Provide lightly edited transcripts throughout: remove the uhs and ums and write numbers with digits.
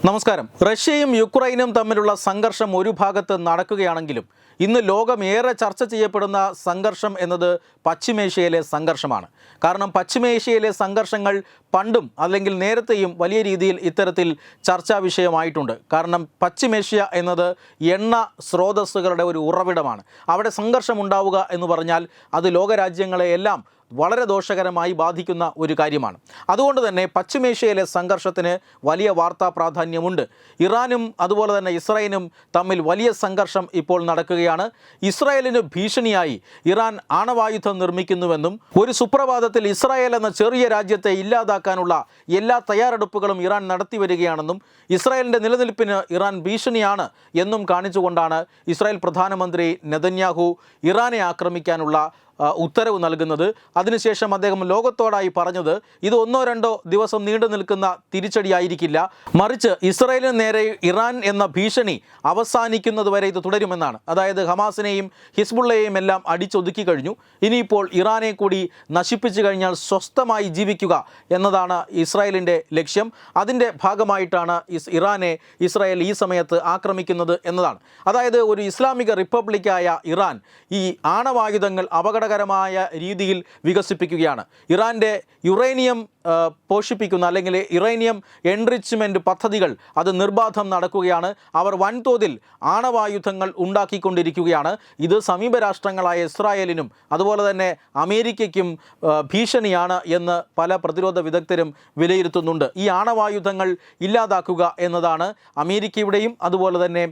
നമസ്കാരം. റഷ്യയും യുക്രൈനും തമ്മിലുള്ള സംഘർഷം ഒരു ഭാഗത്ത് നടക്കുകയാണെങ്കിലും ഇന്ന് ലോകം ഏറെ ചർച്ച ചെയ്യപ്പെടുന്ന സംഘർഷം എന്നത് പശ്ചിമേഷ്യയിലെ സംഘർഷമാണ്. കാരണം പശ്ചിമേഷ്യയിലെ സംഘർഷങ്ങൾ പണ്ടും അല്ലെങ്കിൽ നേരത്തെയും വലിയ രീതിയിൽ ഇത്തരത്തിൽ ചർച്ചാ വിഷയമായിട്ടുണ്ട്. കാരണം പശ്ചിമേഷ്യ എന്നത് എണ്ണ സ്രോതസ്സുകളുടെ ഒരു ഉറവിടമാണ്. അവിടെ സംഘർഷം ഉണ്ടാവുക എന്ന് പറഞ്ഞാൽ അത് ലോകരാജ്യങ്ങളെയെല്ലാം വളരെ ദോഷകരമായി ബാധിക്കുന്ന ഒരു കാര്യമാണ്. അതുകൊണ്ട് തന്നെ പശ്ചിമേഷ്യയിലെ സംഘർഷത്തിന് വലിയ വാർത്താ പ്രാധാന്യമുണ്ട്. ഇറാനും അതുപോലെ തന്നെ ഇസ്രായേലും തമ്മിൽ വലിയ സംഘർഷം ഇപ്പോൾ നടക്കുകയാണ്. ഇസ്രായേലിന് ഭീഷണിയായി ഇറാൻ ആണവായുധം നിർമ്മിക്കുന്നുവെന്നും ഒരു സുപ്രഭാതത്തിൽ ഇസ്രായേൽ എന്ന ചെറിയ രാജ്യത്തെ ഇല്ലാതാക്കാനുള്ള എല്ലാ തയ്യാറെടുപ്പുകളും ഇറാൻ നടത്തി വരികയാണെന്നും ഇസ്രായേലിൻ്റെ നിലനിൽപ്പിന് ഇറാൻ ഭീഷണിയാണ് എന്നും കാണിച്ചുകൊണ്ടാണ് ഇസ്രായേൽ പ്രധാനമന്ത്രി നെതന്യാഹു ഇറാനെ ആക്രമിക്കാനുള്ള ഉത്തരവ് നൽകുന്നത്. അതിനുശേഷം അദ്ദേഹം ലോകത്തോടായി പറഞ്ഞത് ഇത് 1-2 ദിവസം നീണ്ടു നിൽക്കുന്ന തിരിച്ചടിയായിരിക്കില്ല, മറിച്ച് ഇസ്രായേലിന് നേരെ ഇറാൻ എന്ന ഭീഷണി അവസാനിക്കുന്നതുവരെ ഇത് തുടരുമെന്നാണ്. അതായത് ഹമാസിനെയും ഹിസ്ബുള്ളയെയും എല്ലാം അടിച്ചൊതുക്കി കഴിഞ്ഞു. ഇനിയിപ്പോൾ ഇറാനെ കൂടി നശിപ്പിച്ചു കഴിഞ്ഞാൽ സ്വസ്ഥമായി ജീവിക്കുക എന്നതാണ് ഇസ്രായേലിൻ്റെ ലക്ഷ്യം. അതിൻ്റെ ഭാഗമായിട്ടാണ് ഇറാനെ ഇസ്രായേൽ ഈ സമയത്ത് ആക്രമിക്കുന്നത് എന്നതാണ്. അതായത് ഒരു ഇസ്ലാമിക റിപ്പബ്ലിക്കായ ഇറാൻ ഈ ആണവായുധങ്ങൾ അപകടകരമായ രീതിയിൽ വികസിപ്പിക്കുകയാണ്. ഇറാൻ്റെ യുറേനിയം പോഷിപ്പിക്കുന്ന അല്ലെങ്കിൽ യുറേനിയം എൻറിച്ച്മെൻറ്റ് പദ്ധതികൾ അത് നിർബാധം നടക്കുകയാണ്. അവർ വൻതോതിൽ ആണവായുധങ്ങൾ ഉണ്ടാക്കിക്കൊണ്ടിരിക്കുകയാണ്. ഇത് സമീപ രാഷ്ട്രങ്ങളായ ഇസ്രായേലിനും അതുപോലെ തന്നെ അമേരിക്കയ്ക്കും ഭീഷണിയാണ് എന്ന് പല പ്രതിരോധ വിദഗ്ധരും വിലയിരുത്തുന്നുണ്ട്. ഈ ആണവായുധങ്ങൾ ഇല്ലാതാക്കുക എന്നതാണ് അമേരിക്കയുടെയും അതുപോലെ തന്നെ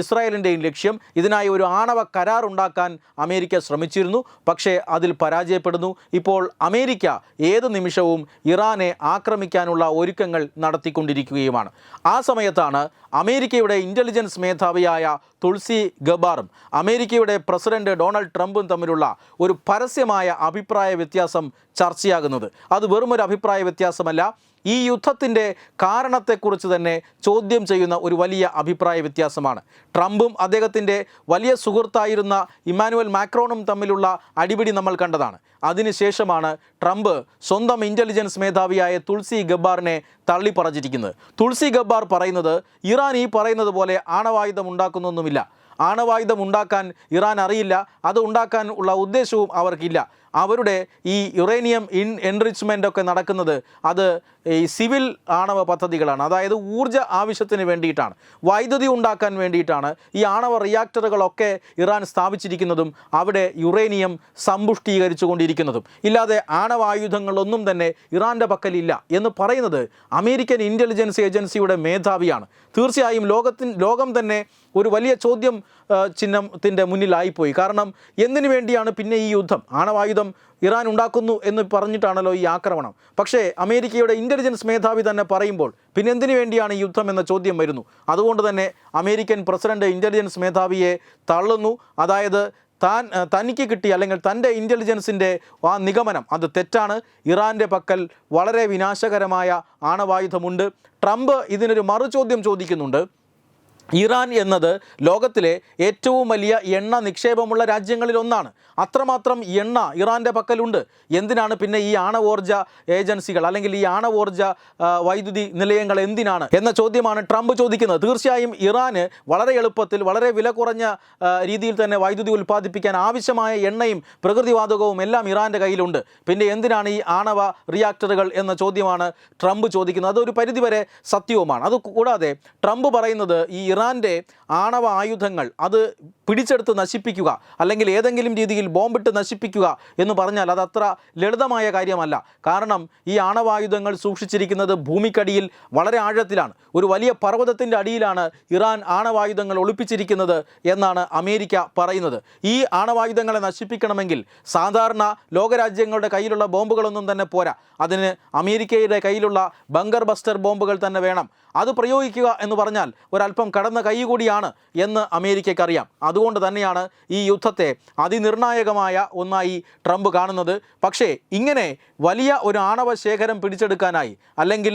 ഇസ്രായേലിൻ്റെയും ലക്ഷ്യം. ഇതിനായി ഒരു ആണവ കരാർ ഉണ്ടാക്കാൻ അമേരിക്ക ശ്രമിച്ചിരുന്നു, പക്ഷേ അതിൽ പരാജയപ്പെടുന്നു. ഇപ്പോൾ അമേരിക്ക ഏത് നിമിഷവും ഇറാനെ ആക്രമിക്കാനുള്ള ഒരുക്കങ്ങൾ നടത്തിക്കൊണ്ടിരിക്കുകയുമാണ്. ആ സമയത്താണ് അമേരിക്കയുടെ ഇൻ്റലിജൻസ് മേധാവിയായ തുൾസി ഗബാറും അമേരിക്കയുടെ പ്രസിഡന്റ് ഡൊണാൾഡ് ട്രംപും തമ്മിലുള്ള ഒരു പരസ്യമായ അഭിപ്രായ വ്യത്യാസം ചർച്ചയാകുന്നത്. അത് വെറുമൊരു അഭിപ്രായ വ്യത്യാസമല്ല, ഈ യുദ്ധത്തിൻ്റെ കാരണത്തെക്കുറിച്ച് തന്നെ ചോദ്യം ചെയ്യുന്ന ഒരു വലിയ അഭിപ്രായ വ്യത്യാസമാണ്. ട്രംപും അദ്ദേഹത്തിൻ്റെ വലിയ സുഹൃത്തായിരുന്ന ഇമ്മാനുവൽ മാക്രോണും തമ്മിലുള്ള അടിപിടി നമ്മൾ കണ്ടതാണ്. അതിനുശേഷമാണ് ട്രംപ് സ്വന്തം ഇൻ്റലിജൻസ് മേധാവിയായ തുൾസി ഗബ്ബാറിനെ തള്ളിപ്പറഞ്ഞിരിക്കുന്നത്. തുൾസി ഗബ്ബാർ പറയുന്നത് ഇറാൻ ഈ പറയുന്നത് പോലെ ആണവായുധം ഉണ്ടാക്കുന്നൊന്നുമില്ല, ആണവായുധം ഉണ്ടാക്കാൻ ഇറാൻ അറിയില്ല, അത് ഉണ്ടാക്കാൻ ഉള്ള ഉദ്ദേശവും അവർക്കില്ല. അവരുടെ ഈ യുറേനിയം എൻറിച്ച്മെൻ്റ് ഒക്കെ നടക്കുന്നത് അത് ഈ സിവിൽ ആണവ പദ്ധതികളാണ്. അതായത് ഊർജ്ജ ആവശ്യത്തിന് വേണ്ടിയിട്ടാണ്, വൈദ്യുതി ഉണ്ടാക്കാൻ വേണ്ടിയിട്ടാണ് ഈ ആണവ റിയാക്ടറുകളൊക്കെ ഇറാൻ സ്ഥാപിച്ചിരിക്കുന്നതും അവിടെ യുറേനിയം സമ്പുഷ്ടീകരിച്ചു കൊണ്ടിരിക്കുന്നതും. ഇല്ലാതെ ആണവായുധങ്ങളൊന്നും തന്നെ ഇറാൻ്റെ പക്കലില്ല എന്ന് പറയുന്നത് അമേരിക്കൻ ഇൻ്റലിജൻസ് ഏജൻസിയുടെ മേധാവിയാണ്. തീർച്ചയായും ലോകം തന്നെ ഒരു വലിയ ചോദ്യം ചിഹ്നത്തിൻ്റെ മുന്നിലായിപ്പോയി. കാരണം എന്തിനു വേണ്ടിയാണ് പിന്നെ ഈ യുദ്ധം? ആണവായുധം ഇറാൻ ഉണ്ടാക്കുന്നു എന്ന് പറഞ്ഞിട്ടാണല്ലോ ഈ ആക്രമണം. പക്ഷേ അമേരിക്കയുടെ ഇൻ്റലിജൻസ് മേധാവി തന്നെ പറയുമ്പോൾ പിന്നെ എന്തിനു വേണ്ടിയാണ് ഈ യുദ്ധം എന്ന ചോദ്യം വരുന്നു. അതുകൊണ്ട് തന്നെ അമേരിക്കൻ പ്രസിഡന്റ് ഇൻ്റലിജൻസ് മേധാവിയെ തള്ളുന്നു. അതായത് തനിക്ക് കിട്ടിയ അല്ലെങ്കിൽ തൻ്റെ ഇൻ്റലിജൻസിൻ്റെ ആ നിഗമനം അത് തെറ്റാണ്. ഇറാൻ്റെ പക്കൽ വളരെ വിനാശകരമായ ആണവായുധമുണ്ട്. ട്രംപ് ഇതിനൊരു മറുചോദ്യം ചോദിക്കുന്നുണ്ട്. ഇറാൻ എന്നത് ലോകത്തിലെ ഏറ്റവും വലിയ എണ്ണ നിക്ഷേപമുള്ള രാജ്യങ്ങളിലൊന്നാണ്. അത്രമാത്രം എണ്ണ ഇറാൻ്റെ പക്കലുണ്ട്. എന്തിനാണ് പിന്നെ ഈ ആണവോർജ ഏജൻസികൾ അല്ലെങ്കിൽ ഈ ആണവോർജ വൈദ്യുതി നിലയങ്ങൾ എന്തിനാണ് എന്ന ചോദ്യമാണ് ട്രംപ് ചോദിക്കുന്നത്. തീർച്ചയായും ഇറാന് വളരെ എളുപ്പത്തിൽ വളരെ വില കുറഞ്ഞ രീതിയിൽ തന്നെ വൈദ്യുതി ഉൽപ്പാദിപ്പിക്കാൻ ആവശ്യമായ എണ്ണയും പ്രകൃതിവാതകവും എല്ലാം ഇറാൻ്റെ കയ്യിലുണ്ട്. പിന്നെ എന്തിനാണ് ഈ ആണവ റിയാക്ടറുകൾ എന്ന ചോദ്യമാണ് ട്രംപ് ചോദിക്കുന്നത്. അതൊരു പരിധിവരെ സത്യവുമാണ്. അതുകൂടാതെ ട്രംപ് പറയുന്നത് ഈ ഇറാൻ്റെ ആണവ ആയുധങ്ങൾ അത് പിടിച്ചെടുത്ത് നശിപ്പിക്കുക അല്ലെങ്കിൽ ഏതെങ്കിലും രീതിയിൽ ബോംബിട്ട് നശിപ്പിക്കുക എന്ന് പറഞ്ഞാൽ അതത്ര ലളിതമായ കാര്യമല്ല. കാരണം ഈ ആണവായുധങ്ങൾ സൂക്ഷിച്ചിരിക്കുന്നത് ഭൂമിക്കടിയിൽ വളരെ ആഴത്തിലാണ്. ഒരു വലിയ പർവ്വതത്തിൻ്റെ അടിയിലാണ് ഇറാൻ ആണവായുധങ്ങൾ ഒളിപ്പിച്ചിരിക്കുന്നത് എന്നാണ് അമേരിക്ക പറയുന്നത്. ഈ ആണവായുധങ്ങളെ നശിപ്പിക്കണമെങ്കിൽ സാധാരണ ലോകരാജ്യങ്ങളുടെ കയ്യിലുള്ള ബോംബുകളൊന്നും തന്നെ പോരാ. അതിന് അമേരിക്കയുടെ കയ്യിലുള്ള ബങ്കർ ബസ്റ്റർ ബോംബുകൾ തന്നെ വേണം. അത് പ്രയോഗിക്കുക എന്ന് പറഞ്ഞാൽ ഒരല്പം കടന്ന കൈ കൂടിയാണ് എന്ന് അമേരിക്കയ്ക്കറിയാം. അതുകൊണ്ട് തന്നെയാണ് ഈ യുദ്ധത്തെ അതിനിർണായകമായ ഒന്നായി ട്രംപ് കാണുന്നത്. പക്ഷേ ഇങ്ങനെ വലിയ ഒരു ആണവ ശേഖരം പിടിച്ചെടുക്കാനായി അല്ലെങ്കിൽ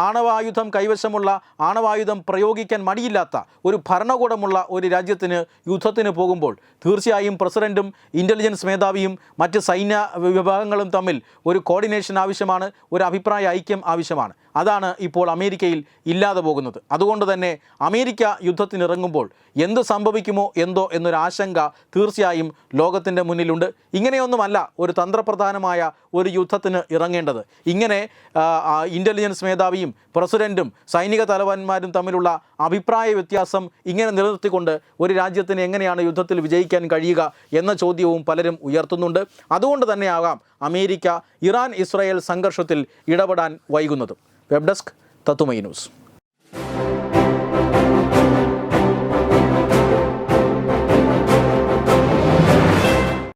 ആണവായുധം കൈവശമുള്ള ആണവായുധം പ്രയോഗിക്കാൻ മടിയില്ലാത്ത ഒരു ഭരണകൂടമുള്ള ഒരു രാജ്യത്തിന് യുദ്ധത്തിന് പോകുമ്പോൾ തീർച്ചയായും പ്രസിഡൻറ്റും ഇൻ്റലിജൻസ് മേധാവിയും മറ്റ് സൈന്യ വിഭാഗങ്ങളും തമ്മിൽ ഒരു കോർഡിനേഷൻ ആവശ്യമാണ്, ഒരു അഭിപ്രായ ഐക്യം ആവശ്യമാണ്. അതാണ് ഇപ്പോൾ അമേരിക്കയിൽ ഇല്ലാതെ പോകുന്നത്. അതുകൊണ്ട് തന്നെ അമേരിക്ക യുദ്ധത്തിനിറങ്ങുമ്പോൾ എന്ത് സംഭവിക്കുമോ എന്തോ എന്നൊരു ആശങ്ക തീർച്ചയായും ലോകത്തിൻ്റെ മുന്നിലുണ്ട്. ഇങ്ങനെയൊന്നുമല്ല ഒരു തന്ത്രപ്രധാനമായ ഒരു യുദ്ധത്തിന് ഇറങ്ങേണ്ടത്. ഇങ്ങനെ ഇൻ്റലിജൻസ് മേധാവിയും പ്രസിഡൻറ്റും സൈനിക തലവന്മാരും തമ്മിലുള്ള അഭിപ്രായ വ്യത്യാസം ഇങ്ങനെ നിലനിർത്തിക്കൊണ്ട് ഒരു രാജ്യത്തിന് എങ്ങനെയാണ് യുദ്ധത്തിൽ വിജയിക്കാൻ കഴിയുക എന്ന ചോദ്യവും പലരും ഉയർത്തുന്നുണ്ട്. അതുകൊണ്ട് തന്നെയാകാം അമേരിക്ക ഇറാൻ ഇസ്രായേൽ സംഘർഷത്തിൽ ഇടപെടാൻ വൈകുന്നതും. വെബ് ഡെസ്ക് തത്തുമൈ ന്യൂസ്.